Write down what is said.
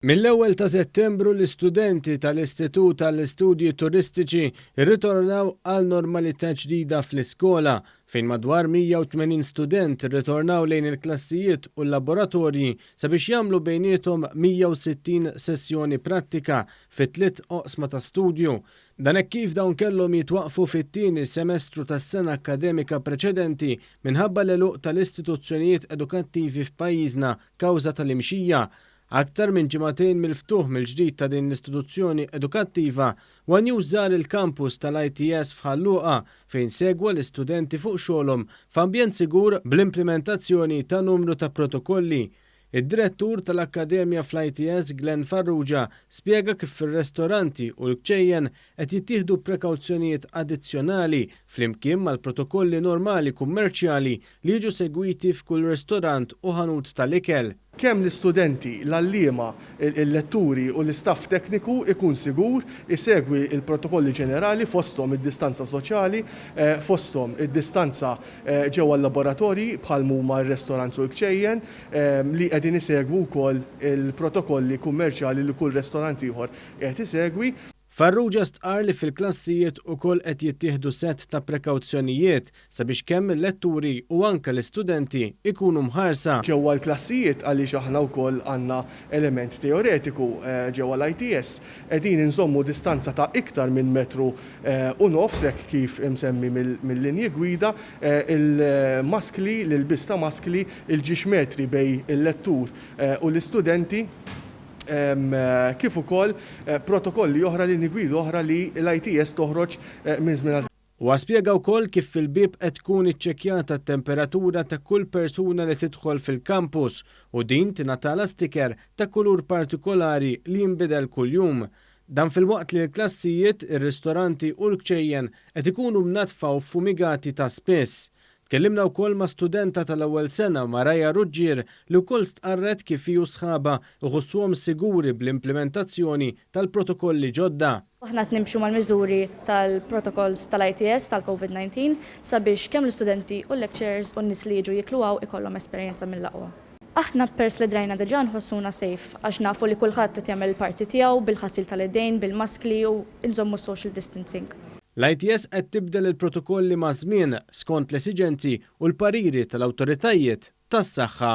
Mill-ewwel ta' Settembru l-istudenti tal-Istitut tal-Istudji Turistiċi rritornaw għal normalità ġdida fl-iskola fejn madwar 180 student rritornaw lejn il-klassijiet u l-laboratorji sabiex jagħmlu bejniethom 160 sessjoni prattika fit-tliet oqsma ta' studju. Dan hekk kif dawn kellhom jitwaqfu fit-tieni semestru tas-sena akkademika preċedenti minħabba l-għeluq tal-istituzzjonijiet edukattivi f'pajjiżna kawża tal-imxija. Aktar minn ġimagħtejn mill-ftuħ mill-ġdid ta' din l-istituzzjoni edukattiva, One żar il-kampus tal-ITS f'Ħalluqa fejn segwa l-istudenti fuq xogħolhom f'ambjent sigur bl-implementazzjoni ta' numru ta' protokolli. Id-direttur tal-Akkademja fl-ITS Glenn Farrugia spjega kif fir-restoranti u l-kċejjen qed jittieħdu prekawzjonijiet addizzjonali flimkien mal-protokolli normali kummerċjali li jiġu segwiti f'kull ristorant u ħanut tal-ikel. Kemm l-istudenti, l-allima, il-letturi u l-istaff tekniku ikun sigur isegwi il-protokolli ġenerali fosthom id-distanza soċjali, fosthom id-distanza ġewwa l-laboratorji bħal huma r-restorant u l-kċejjen li qegħdin isegwu wkoll il-protokolli kummerċjali li kull restorant ieħor qed isegwi. Farrugia stqar li fil-klassijiet ukoll qed jittieħdu set ta' prekawzjonijiet sabiex kemm il-letturi u anke l-istudenti ikunu mħarsa. Ġewwa l-klassijiet għaliex aħna wkoll għandna element teoretiku ġewwa l-ITS qegħdin inżommu distanza ta' iktar minn metru u nofs hekk kif imsemmi mill-linji gwida il-maskli l-ilbis ta' maskli il-ġiex metri bej il-lettur u l-istudenti. Kif ukoll protokolli oħra li gwida oħra li l-ITS toħroġ minn żmien. U spjega wkoll kif fil-bib qed tkun iċċekkjata t-temperatura ta' kull persuna li tidħol fil-kampus u din tingħatala sticker ta' kulur partikolari li jinbidel kuljum. Dan fil-waqt li l-klassijiet, ir-ristoranti u l-kċejjen qed ikunu mnatfa u fumigati ta' spiss. Tkellimna wkoll ma' studenta tal-ewwel sena Maraja Ruġġier li wkoll stqarret kif hi u sħaba iħossuhom siguri bl-implementazzjoni tal-protokolli ġodda. Aħna qed nimxu mal-miżuri tal-protokolls tal-ITS tal-COVID-19 sabiex kemm l-istudenti u l-lecturers u n-nies li jiġu jikluwaw ikollhom esperjenza mill-aqwa. Aħna pers li drajna diġà nħossuna safe għax nafu li kulħadd qed jagħmel parti tiegħu bil-ħassil tal-idejn, bil-maskli u nżommu social distancing. L-ITS qed tibdel il-protokolli ma' żmien skont l-esiġenzi u l-pariri tal-awtoritajiet tas-saħħa.